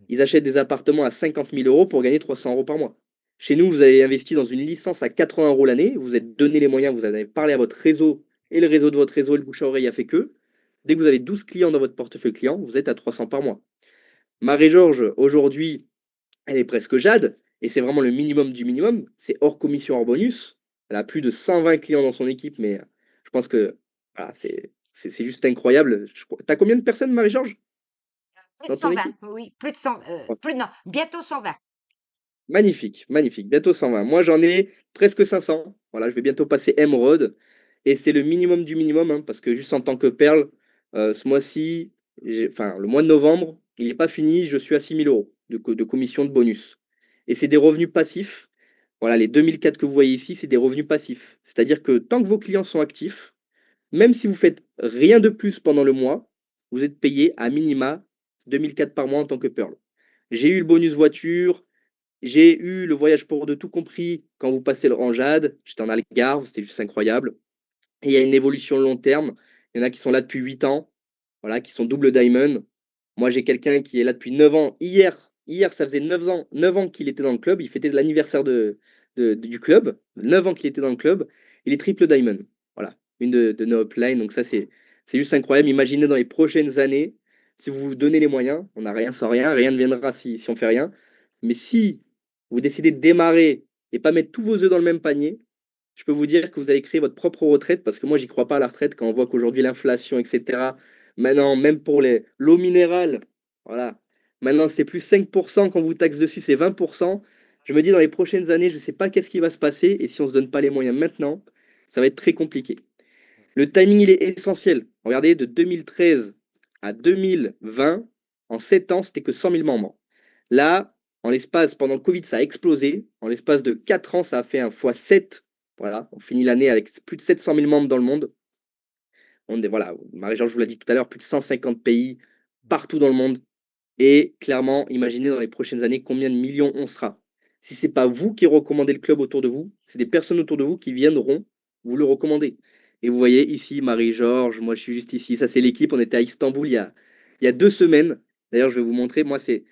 Ils achètent des appartements à 50 000 € pour gagner 300 € par mois. Chez nous, vous avez investi dans une licence à 80 € l'année, vous vous êtes donné les moyens, vous avez parlé à votre réseau et le réseau de votre réseau, le bouche à oreille a fait que. Dès que vous avez 12 clients dans votre portefeuille client, vous êtes à 300 par mois. Marie-Georges, aujourd'hui, elle est presque Jade, et c'est vraiment le minimum du minimum. C'est hors commission, hors bonus. Elle a plus de 120 clients dans son équipe, mais je pense que voilà, c'est juste incroyable. T'as combien de personnes, Marie-Georges, Plus de dans ton 120, équipe? oui, plus de 100, plus non, bientôt 120. Magnifique, magnifique. Bientôt 120. Moi, j'en ai presque 500. Voilà, je vais bientôt passer émeraude. Et c'est le minimum du minimum, hein, parce que juste en tant que perle, ce mois-ci, enfin, le mois de novembre, il n'est pas fini. Je suis à 6 000 € de commission de bonus. Et c'est des revenus passifs. Voilà, les 2004 que vous voyez ici, c'est des revenus passifs. C'est-à-dire que tant que vos clients sont actifs, même si vous faites rien de plus pendant le mois, vous êtes payé à minima 2004 par mois en tant que perle. J'ai eu le bonus voiture, j'ai eu le voyage pour de tout compris quand vous passez le Rangeade. J'étais en Algarve, c'était juste incroyable. Et il y a une évolution long terme. Il y en a qui sont là depuis 8 ans, voilà, qui sont double diamond. Moi, j'ai quelqu'un qui est là depuis 9 ans. Hier, ça faisait 9 ans qu'il était dans le club. Il fêtait l'anniversaire du club. 9 ans qu'il était dans le club. Il est triple diamond. Voilà, une de nos uplines. Donc ça, c'est juste incroyable. Imaginez dans les prochaines années, si vous vous donnez les moyens, on n'a rien sans rien, rien ne viendra si on fait rien. Mais si vous décidez de démarrer et pas mettre tous vos œufs dans le même panier, je peux vous dire que vous allez créer votre propre retraite parce que moi, j'y crois pas à la retraite quand on voit qu'aujourd'hui, l'inflation, etc. Maintenant, même pour l'eau minérale, Voilà. Maintenant, c'est plus 5% quand vous taxe dessus, c'est 20%. Je me dis, dans les prochaines années, je ne sais pas qu'est-ce qui va se passer. Et si on ne se donne pas les moyens maintenant, ça va être très compliqué. Le timing, il est essentiel. Regardez, de 2013 à 2020, en 7 ans, c'était que 100 000 membres. Là, en l'espace, pendant le Covid, ça a explosé. En l'espace de 4 ans, ça a fait un fois 7. Voilà, on finit l'année avec plus de 700 000 membres dans le monde. Voilà, Marie-Georges vous l'a dit tout à l'heure, plus de 150 pays partout dans le monde. Et clairement, imaginez dans les prochaines années combien de millions on sera. Si ce n'est pas vous qui recommandez le club autour de vous, c'est des personnes autour de vous qui viendront vous le recommander. Et vous voyez ici Marie-Georges, moi je suis juste ici, ça c'est l'équipe, on était à Istanbul il y a 2 semaines. D'ailleurs, je vais vous montrer, moi c'est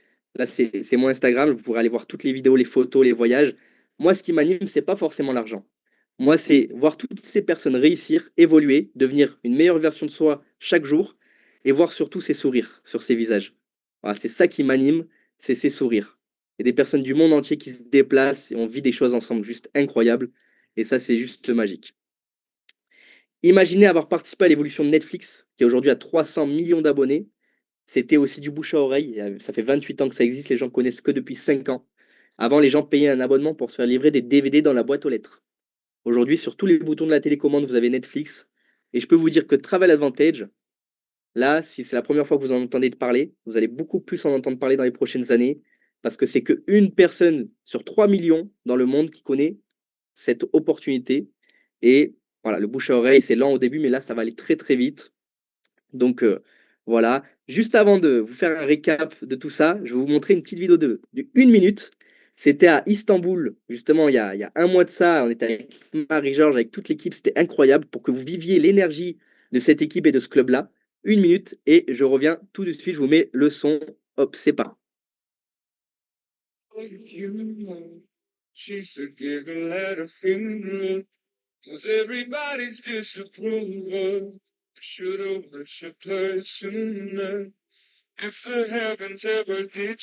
mon Instagram, vous pourrez aller voir toutes les vidéos, les photos, les voyages. Moi, ce qui m'anime, c'est pas forcément l'argent. Moi, c'est voir toutes ces personnes réussir, évoluer, devenir une meilleure version de soi chaque jour et voir surtout ces sourires sur ces visages. Voilà, c'est ça qui m'anime, c'est ces sourires. Il y a des personnes du monde entier qui se déplacent et on vit des choses ensemble juste incroyables. Et ça, c'est juste magique. Imaginez avoir participé à l'évolution de Netflix, qui aujourd'hui a 300 millions d'abonnés. C'était aussi du bouche à oreille. Ça fait 28 ans que ça existe, les gens connaissent que depuis 5 ans. Avant, les gens payaient un abonnement pour se faire livrer des DVD dans la boîte aux lettres. Aujourd'hui, sur tous les boutons de la télécommande, vous avez Netflix. Et je peux vous dire que Travel Advantage, là, si c'est la première fois que vous en entendez parler, vous allez beaucoup plus en entendre parler dans les prochaines années, parce que c'est qu'une personne sur 3 millions dans le monde qui connaît cette opportunité. Et voilà, le bouche à oreille, c'est lent au début, mais là, ça va aller très très vite. Donc voilà, juste avant de vous faire un récap de tout ça, je vais vous montrer une petite vidéo de 1 minute. C'était à Istanbul, justement, il y a un mois de ça. On était avec Marie-Georges, avec toute l'équipe. C'était incroyable pour que vous viviez l'énergie de cette équipe et de ce club-là. 1 minute et je reviens tout de suite. Je vous mets le son. Hop, c'est parti. She's the giggle at a funeral, 'cause everybody's disapproval. Should've worshipped her sooner. If the heavens ever did,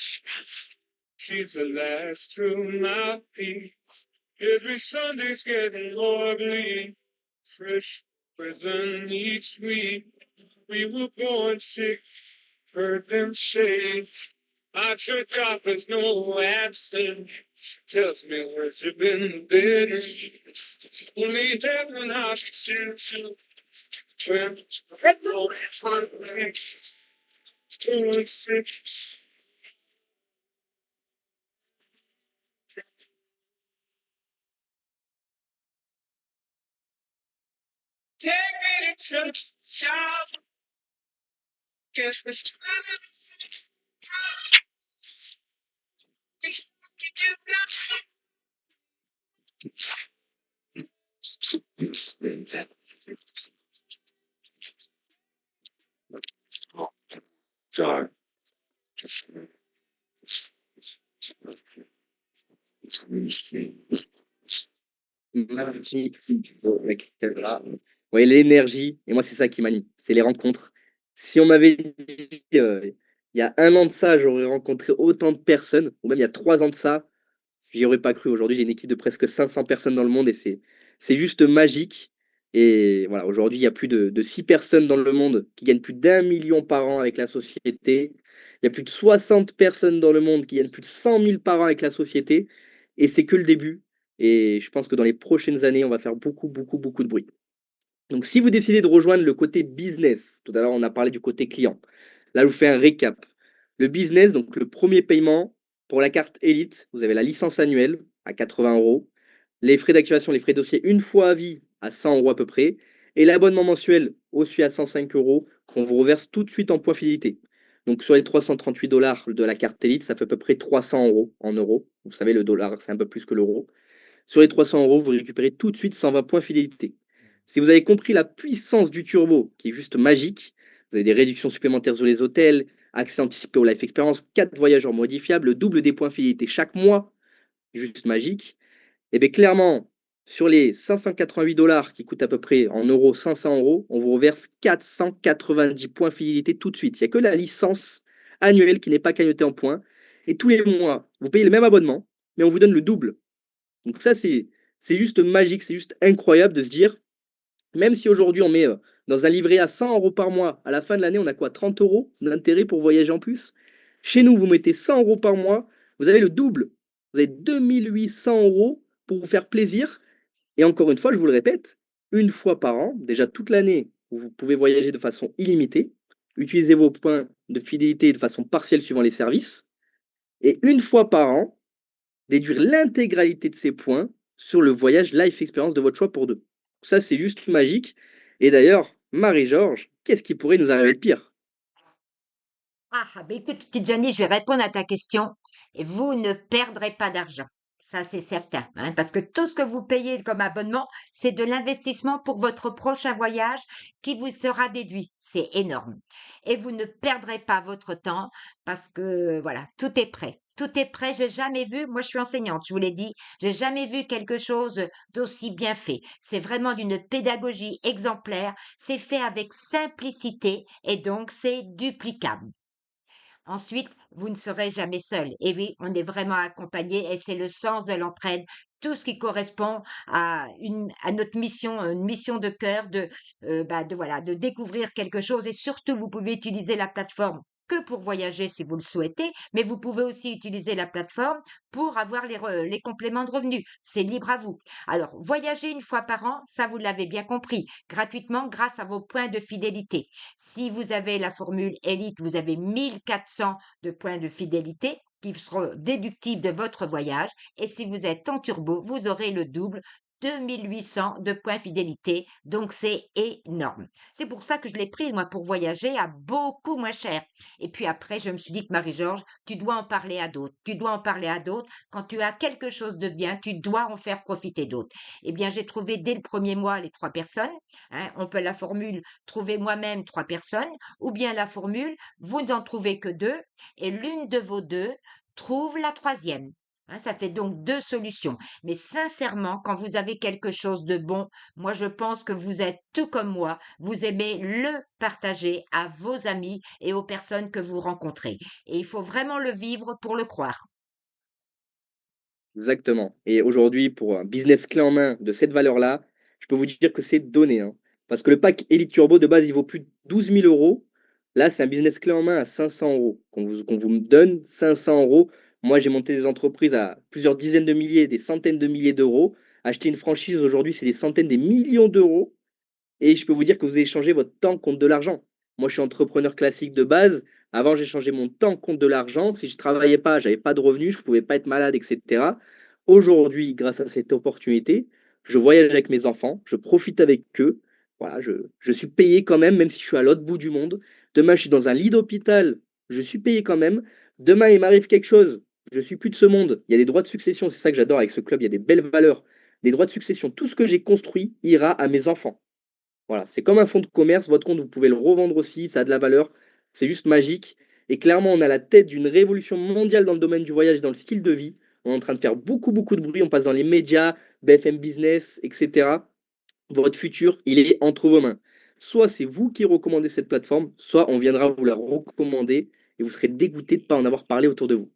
she's the last to my peace. Every Sunday's getting more bleak, fresh than each week. We were born sick, heard them say. My church offers no absent. Tells me words have been better. Only heaven I can to. When doing sick. Take me to church, child. Guess the Sorry. Merci. Vous voyez l'énergie, et moi c'est ça qui m'anime, c'est les rencontres. Si on m'avait dit il y a 1 an de ça, j'aurais rencontré autant de personnes, ou même il y a 3 ans de ça, j'y aurais pas cru. Aujourd'hui, j'ai une équipe de presque 500 personnes dans le monde et c'est juste magique. Et voilà, aujourd'hui, il y a plus de 6 personnes dans le monde qui gagnent plus d'1 million par an avec la société. Il y a plus de 60 personnes dans le monde qui gagnent plus de 100 000 par an avec la société. Et c'est que le début. Et je pense que dans les prochaines années, on va faire beaucoup, beaucoup, beaucoup de bruit. Donc, si vous décidez de rejoindre le côté business, tout à l'heure, on a parlé du côté client. Là, je vous fais un récap. Le business, donc le premier paiement pour la carte Elite, vous avez la licence annuelle à 80 euros, les frais d'activation, les frais de dossier une fois à vie à 100 euros à peu près, et l'abonnement mensuel aussi à 105 euros qu'on vous reverse tout de suite en points fidélité. Donc, sur les 338 dollars de la carte Elite, ça fait à peu près 300 euros en euros. Vous savez, le dollar, c'est un peu plus que l'euro. Sur les 300 euros, vous récupérez tout de suite 120 points fidélité. Si vous avez compris la puissance du turbo, qui est juste magique, vous avez des réductions supplémentaires sur les hôtels, accès anticipé au Life Experience, 4 voyageurs modifiables, le double des points fidélité chaque mois, juste magique. Et bien clairement, sur les 588 dollars qui coûtent à peu près en euros 500 euros, on vous reverse 490 points fidélité tout de suite. Il n'y a que la licence annuelle qui n'est pas cagnotée en points. Et tous les mois, vous payez le même abonnement, mais on vous donne le double. Donc ça, c'est juste magique, c'est juste incroyable de se dire, même si aujourd'hui on met dans un livret à 100 euros par mois, à la fin de l'année, on a quoi, 30 euros d'intérêt pour voyager en plus. Chez nous, vous mettez 100 € par mois, vous avez le double. Vous avez 2 800 € pour vous faire plaisir. Et encore une fois, je vous le répète, une fois par an, déjà toute l'année, vous pouvez voyager de façon illimitée, utiliser vos points de fidélité de façon partielle suivant les services, et une fois par an, déduire l'intégralité de ces points sur le voyage life expérience de votre choix pour deux. Ça, c'est juste magique. Et d'ailleurs, Marie-Georges, qu'est-ce qui pourrait nous arriver de pire? Écoute, Tidjani, je vais répondre à ta question. Et vous ne perdrez pas d'argent. Ça, c'est certain, hein, parce que tout ce que vous payez comme abonnement, c'est de l'investissement pour votre prochain voyage qui vous sera déduit. C'est énorme. Et vous ne perdrez pas votre temps parce que, voilà, tout est prêt. Tout est prêt. J'ai jamais vu, moi je suis enseignante, je vous l'ai dit, j'ai jamais vu quelque chose d'aussi bien fait. C'est vraiment d'une pédagogie exemplaire. C'est fait avec simplicité et donc c'est duplicable. Ensuite, vous ne serez jamais seul. Et oui, on est vraiment accompagné et c'est le sens de l'entraide. Tout ce qui correspond à notre mission, une mission de cœur voilà, de découvrir quelque chose. Et surtout, vous pouvez utiliser la plateforme que pour voyager si vous le souhaitez, mais vous pouvez aussi utiliser la plateforme pour avoir les compléments de revenus. C'est libre à vous. Alors, voyager une fois par an, ça vous l'avez bien compris, gratuitement grâce à vos points de fidélité. Si vous avez la formule élite, vous avez 1400 de points de fidélité qui seront déductibles de votre voyage. Et si vous êtes en turbo, vous aurez le double, 2800 de points fidélité. Donc, c'est énorme. C'est pour ça que je l'ai prise, moi, pour voyager à beaucoup moins cher. Et puis après, je me suis dit que Marie-Georges, tu dois en parler à d'autres. Tu dois en parler à d'autres. Quand tu as quelque chose de bien, tu dois en faire profiter d'autres. Eh bien, j'ai trouvé dès le premier mois les 3 personnes. Hein, on peut la formule trouver moi-même 3 personnes, ou bien la formule vous n'en trouvez que 2 et l'une de vos deux trouve la troisième. Hein, ça fait donc 2 solutions. Mais sincèrement, quand vous avez quelque chose de bon, moi je pense que vous êtes tout comme moi, vous aimez le partager à vos amis et aux personnes que vous rencontrez. Et il faut vraiment le vivre pour le croire. Exactement. Et aujourd'hui, pour un business clé en main de cette valeur-là, je peux vous dire que c'est donné, hein. Parce que le pack Elite Turbo de base, il vaut plus de 12 000 €. Là, c'est un business clé en main à 500 € qu'on vous me donne 500 €. Moi, j'ai monté des entreprises à plusieurs dizaines de milliers, des centaines de milliers d'euros. Acheter une franchise aujourd'hui, c'est des centaines, des millions d'euros. Et je peux vous dire que vous échangez votre temps contre de l'argent. Moi, je suis entrepreneur classique de base. Avant, j'échangeais mon temps contre de l'argent. Si je travaillais pas, j'avais pas de revenus, je pouvais pas être malade, etc. Aujourd'hui, grâce à cette opportunité, je voyage avec mes enfants, je profite avec eux. Voilà, je suis payé quand même, même si je suis à l'autre bout du monde. Demain, je suis dans un lit d'hôpital, je suis payé quand même. Demain, il m'arrive quelque chose, je suis plus de ce monde. Il y a des droits de succession, c'est ça que j'adore avec ce club. Il y a des belles valeurs, des droits de succession. Tout ce que j'ai construit ira à mes enfants. Voilà, c'est comme un fonds de commerce, votre compte, vous pouvez le revendre aussi, ça a de la valeur, c'est juste magique. Et clairement, on a la tête d'une révolution mondiale dans le domaine du voyage, dans le style de vie. On est en train de faire beaucoup, beaucoup de bruit, on passe dans les médias, BFM Business, etc. Votre futur, il est entre vos mains. Soit c'est vous qui recommandez cette plateforme, soit on viendra vous la recommander et vous serez dégoûté de ne pas en avoir parlé autour de vous.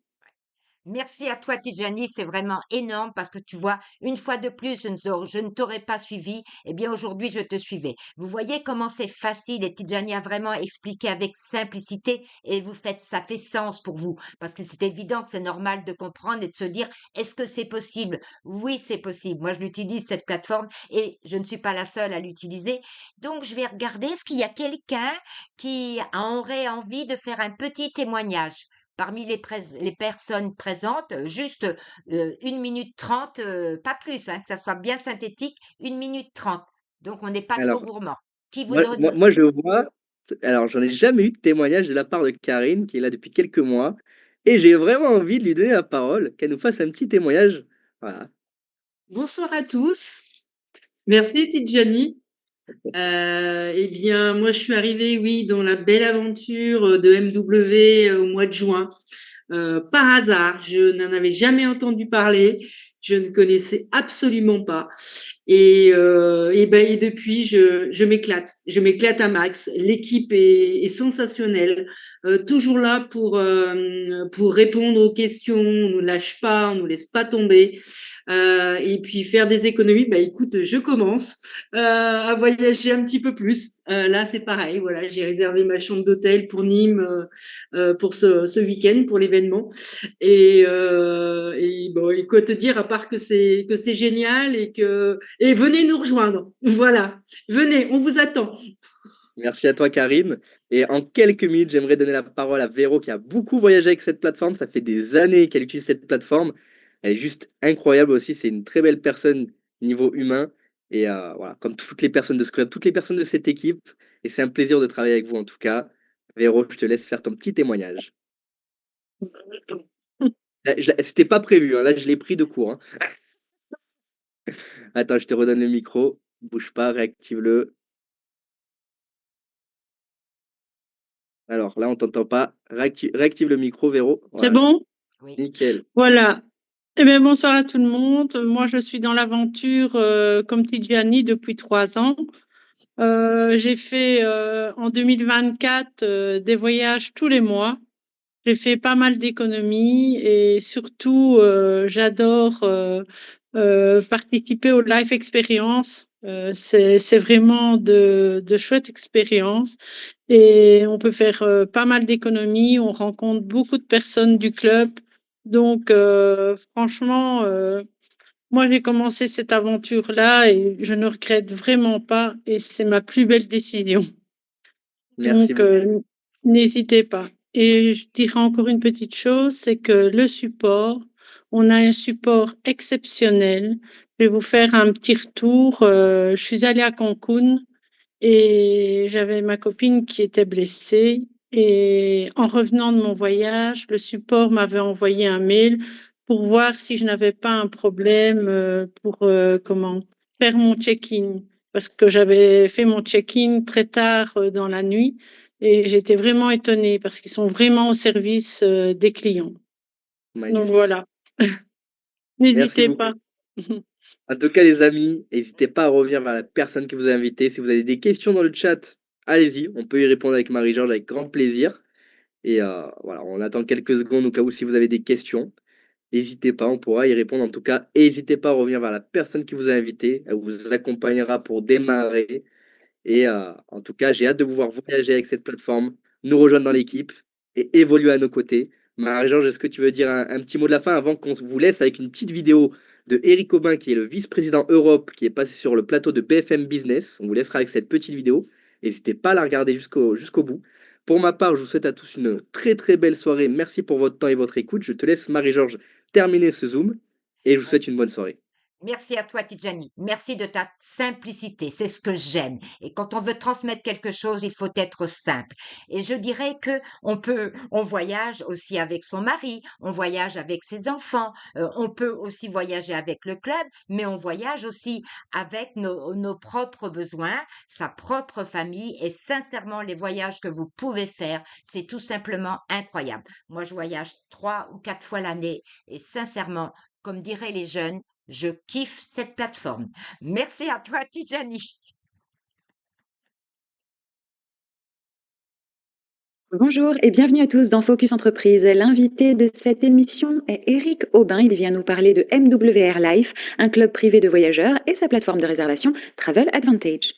Merci à toi, Tidjani, c'est vraiment énorme parce que tu vois, une fois de plus, je ne t'aurais pas suivi. Eh bien, aujourd'hui, je te suivais. Vous voyez comment c'est facile et Tidjani a vraiment expliqué avec simplicité et vous faites, ça fait sens pour vous parce que c'est évident que c'est normal de comprendre et de se dire, est-ce que c'est possible? Oui, c'est possible. Moi, je l'utilise, cette plateforme, et je ne suis pas la seule à l'utiliser. Donc, je vais regarder, est-ce qu'il y a quelqu'un qui aurait envie de faire un petit témoignage? Parmi les personnes présentes, juste 1 minute 30, pas plus, hein, que ça soit bien synthétique, 1 minute 30. Donc, on n'est pas trop Alors, gourmand. Qui moi, moi, voudrait... moi je vois, alors j'en ai jamais eu de témoignage de la part de Karine, qui est là depuis quelques mois, et j'ai vraiment envie de lui donner la parole, qu'elle nous fasse un petit témoignage. Voilà. Bonsoir à tous. Merci Tidjani. Eh bien, moi, je suis arrivée, oui, dans la belle aventure de MW au mois de juin. Par hasard, je n'en avais jamais entendu parler. Je ne connaissais absolument pas. Et depuis, je m'éclate. Je m'éclate à max. L'équipe est sensationnelle. Toujours là pour répondre aux questions. On nous lâche pas, on nous laisse pas tomber. Et puis faire des économies. Bah écoute, je commence à voyager un petit peu plus. Là, c'est pareil. Voilà, j'ai réservé ma chambre d'hôtel pour Nîmes pour ce week-end pour l'événement. Et bon, et quoi te dire à part que c'est génial et venez nous rejoindre. Voilà, venez, on vous attend. Merci à toi, Karine. Et en quelques minutes, j'aimerais donner la parole à Véro qui a beaucoup voyagé avec cette plateforme. Ça fait des années qu'elle utilise cette plateforme. Elle est juste incroyable aussi. C'est une très belle personne niveau humain. Et voilà, comme toutes les personnes de ce club, toutes les personnes de cette équipe. Et c'est un plaisir de travailler avec vous en tout cas. Véro, je te laisse faire ton petit témoignage. C'était pas prévu, hein. Là, je l'ai pris de court, hein. Attends, je te redonne le micro. Bouge pas, réactive-le. Alors là, on t'entend pas. Réactive le micro, Véro. C'est Voilà. bon? Oui. Nickel. Voilà. Eh bien, bonsoir à tout le monde. Moi, je suis dans l'aventure comme Tidjani depuis 3 ans. J'ai fait en 2024 des voyages tous les mois. J'ai fait pas mal d'économies et surtout, j'adore participer aux life experience. C'est vraiment de chouettes expériences et on peut faire pas mal d'économies. On rencontre beaucoup de personnes du club. Donc, franchement, moi, j'ai commencé cette aventure-là et je ne regrette vraiment pas et c'est ma plus belle décision. Merci Donc, beaucoup. n'hésitez pas. Et je dirais encore une petite chose, c'est que le support, on a un support exceptionnel. Je vais vous faire un petit retour. Je suis allée à Cancun et j'avais ma copine qui était blessée. Et en revenant de mon voyage, le support m'avait envoyé un mail pour voir si je n'avais pas un problème pour faire mon check-in. Parce que j'avais fait mon check-in très tard dans la nuit et j'étais vraiment étonnée parce qu'ils sont vraiment au service des clients. Donc Magnifique. voilà, Merci n'hésitez beaucoup. pas. En tout cas, les amis, n'hésitez pas à revenir vers la personne qui vous a invité. Si vous avez des questions dans le chat, allez-y, on peut y répondre avec Marie-Georges avec grand plaisir. Et voilà, on attend quelques secondes au cas où si vous avez des questions. N'hésitez pas, on pourra y répondre. En tout cas, n'hésitez pas à revenir vers la personne qui vous a invité. Elle vous accompagnera pour démarrer. Et en tout cas, j'ai hâte de vous voir voyager avec cette plateforme, nous rejoindre dans l'équipe et évoluer à nos côtés. Marie-Georges, est-ce que tu veux dire un petit mot de la fin avant qu'on vous laisse avec une petite vidéo de Eric Aubin, qui est le vice-président Europe, qui est passé sur le plateau de BFM Business. On vous laissera avec cette petite vidéo. N'hésitez pas à la regarder jusqu'au bout. Pour ma part, je vous souhaite à tous une très très belle soirée. Merci pour votre temps et votre écoute. Je te laisse, Marie-Georges, terminer ce Zoom et je vous souhaite une bonne soirée. Merci à toi, Tidjani. Merci de ta simplicité. C'est ce que j'aime. Et quand on veut transmettre quelque chose, il faut être simple. Et je dirais que on voyage aussi avec son mari, on voyage avec ses enfants, on peut aussi voyager avec le club, mais on voyage aussi avec nos propres besoins, sa propre famille. Et sincèrement, les voyages que vous pouvez faire, c'est tout simplement incroyable. Moi, je voyage 3 ou 4 fois l'année et sincèrement, comme diraient les jeunes, je kiffe cette plateforme. Merci à toi, Tidjani. Bonjour et bienvenue à tous dans Focus Entreprise. L'invité de cette émission est Eric Aubin. Il vient nous parler de MWR Life, un club privé de voyageurs et sa plateforme de réservation Travel Advantage.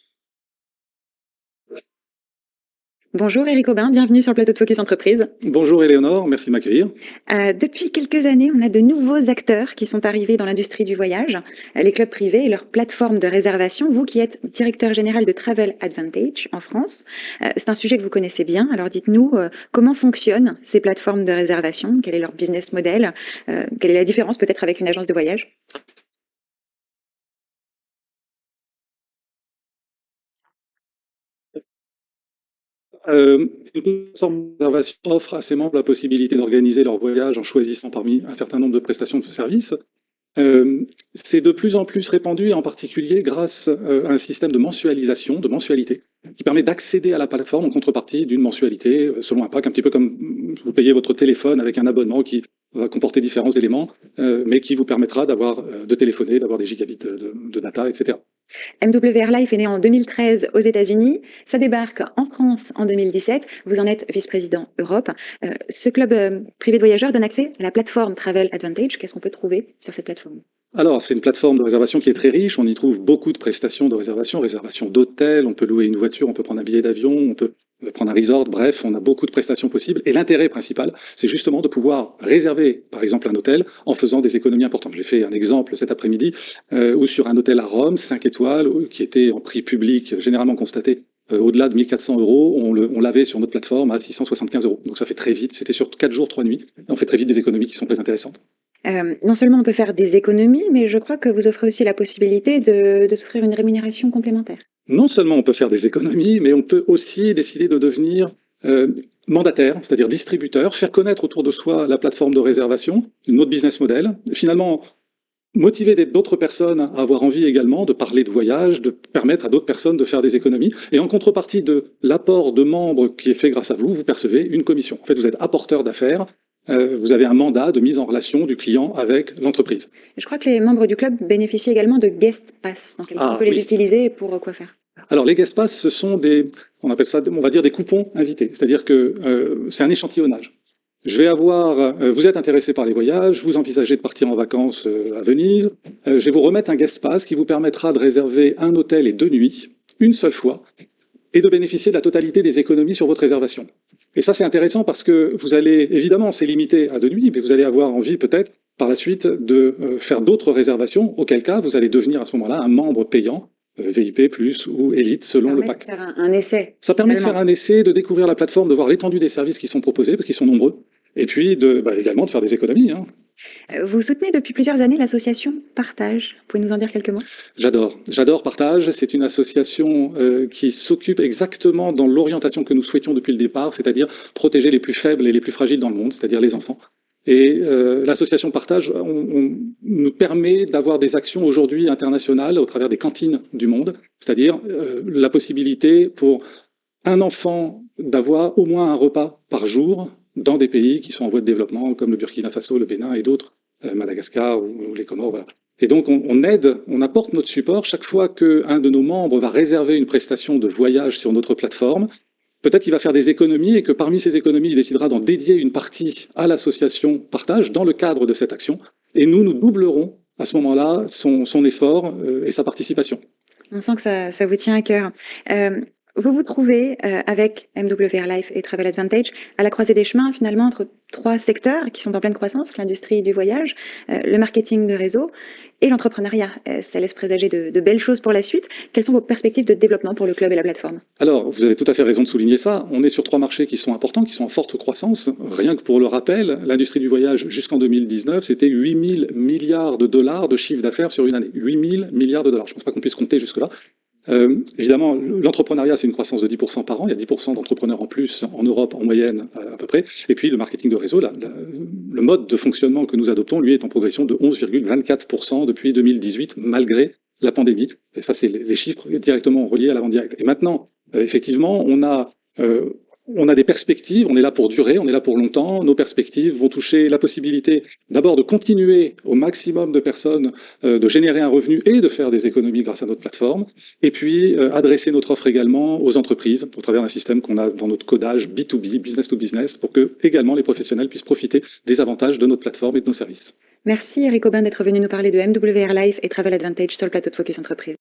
Bonjour Eric Aubin, bienvenue sur le plateau de Focus Entreprise. Bonjour Éléonore, merci de m'accueillir. Depuis quelques années, on a de nouveaux acteurs qui sont arrivés dans l'industrie du voyage, les clubs privés et leurs plateformes de réservation. Vous qui êtes directeur général de Travel Advantage en France, c'est un sujet que vous connaissez bien. Alors dites-nous comment fonctionnent ces plateformes de réservation, quel est leur business model, quelle est la différence peut-être avec une agence de voyage ? Une plateforme de réservation offre à ses membres la possibilité d'organiser leur voyage en choisissant parmi un certain nombre de prestations de services. C'est de plus en plus répandu, en particulier grâce à un système de mensualisation, de mensualité, qui permet d'accéder à la plateforme en contrepartie d'une mensualité selon un pack, un petit peu comme vous payez votre téléphone avec un abonnement qui va comporter différents éléments, mais qui vous permettra de téléphoner, d'avoir des gigabits de data, etc. MWR Life est né en 2013 aux États-Unis. Ça débarque en France en 2017. Vous en êtes vice-président Europe. Ce club privé de voyageurs donne accès à la plateforme Travel Advantage. Qu'est-ce qu'on peut trouver sur cette plateforme? Alors, c'est une plateforme de réservation qui est très riche. On y trouve beaucoup de prestations de réservation d'hôtels. On peut louer une voiture, on peut prendre un billet d'avion, on peut prendre un resort. Bref, on a beaucoup de prestations possibles. Et l'intérêt principal, c'est justement de pouvoir réserver, par exemple, un hôtel en faisant des économies importantes. J'ai fait un exemple cet après-midi où sur un hôtel à Rome, 5 étoiles, qui était en prix public généralement constaté au-delà de 1400 €, on l'avait sur notre plateforme à 675 €. Donc ça fait très vite. C'était sur 4 jours, 3 nuits. On fait très vite des économies qui sont très intéressantes. Non seulement on peut faire des économies, mais je crois que vous offrez aussi la possibilité de s'offrir une rémunération complémentaire. Non seulement on peut faire des économies, mais on peut aussi décider de devenir mandataire, c'est-à-dire distributeur, faire connaître autour de soi la plateforme de réservation, notre business model, finalement motiver d'autres personnes à avoir envie également de parler de voyage, de permettre à d'autres personnes de faire des économies. Et en contrepartie de l'apport de membres qui est fait grâce à vous, vous percevez une commission. En fait, vous êtes apporteur d'affaires. Vous avez un mandat de mise en relation du client avec l'entreprise. Je crois que les membres du club bénéficient également de guest pass. Donc, on peut les utiliser pour quoi faire? Alors, les guest pass, ce sont on appelle ça, on va dire des coupons invités. C'est-à-dire que c'est un échantillonnage. Vous êtes intéressé par les voyages, vous envisagez de partir en vacances à Venise. Je vais vous remettre un guest pass qui vous permettra de réserver un hôtel et 2 nuits, une seule fois, et de bénéficier de la totalité des économies sur votre réservation. Et ça, c'est intéressant parce que vous allez, évidemment, c'est limité à 2 nuits, mais vous allez avoir envie peut-être par la suite de faire d'autres réservations, auquel cas vous allez devenir à ce moment-là un membre payant, VIP+, ou Élite, selon le pack. Ça permet de faire un essai. Ça permet de faire un essai, de découvrir la plateforme, de voir l'étendue des services qui sont proposés, parce qu'ils sont nombreux, et puis également de faire des économies. Vous soutenez depuis plusieurs années l'association Partage. Vous pouvez nous en dire quelques mots? J'adore Partage. C'est une association qui s'occupe exactement dans l'orientation que nous souhaitions depuis le départ, c'est-à-dire protéger les plus faibles et les plus fragiles dans le monde, c'est-à-dire les enfants. Et l'association Partage nous permet d'avoir des actions aujourd'hui internationales au travers des cantines du monde, c'est-à-dire la possibilité pour un enfant d'avoir au moins un repas par jour dans des pays qui sont en voie de développement, comme le Burkina Faso, le Bénin et d'autres, Madagascar ou les Comores, voilà. Et donc on apporte notre support chaque fois qu'un de nos membres va réserver une prestation de voyage sur notre plateforme. Peut-être qu'il va faire des économies et que parmi ces économies, il décidera d'en dédier une partie à l'association Partage dans le cadre de cette action. Et nous doublerons à ce moment-là son effort et sa participation. On sent que ça vous tient à cœur. Vous vous trouvez avec MWR Life et Travel Advantage à la croisée des chemins finalement entre 3 secteurs qui sont en pleine croissance, l'industrie du voyage, le marketing de réseau et l'entrepreneuriat. Ça laisse présager de belles choses pour la suite. Quelles sont vos perspectives de développement pour le club et la plateforme? Alors, vous avez tout à fait raison de souligner ça. On est sur 3 marchés qui sont importants, qui sont en forte croissance. Rien que pour le rappel, l'industrie du voyage jusqu'en 2019, c'était 8 000 milliards de dollars de chiffre d'affaires sur une année. 8 000 milliards de dollars. Je ne pense pas qu'on puisse compter jusque-là. Évidemment, l'entrepreneuriat, c'est une croissance de 10% par an. Il y a 10% d'entrepreneurs en plus en Europe, en moyenne, à peu près. Et puis, le marketing de réseau, le mode de fonctionnement que nous adoptons, lui, est en progression de 11,24% depuis 2018, malgré la pandémie. Et ça, c'est les chiffres directement reliés à la vente directe. Et maintenant, effectivement, on a des perspectives, on est là pour durer, on est là pour longtemps. Nos perspectives vont toucher la possibilité d'abord de continuer au maximum de personnes, de générer un revenu et de faire des économies grâce à notre plateforme. Et puis, adresser notre offre également aux entreprises au travers d'un système qu'on a dans notre codage B2B, business to business, pour que également les professionnels puissent profiter des avantages de notre plateforme et de nos services. Merci Eric Aubin d'être venu nous parler de MWR Life et Travel Advantage sur le plateau de Focus Entreprise.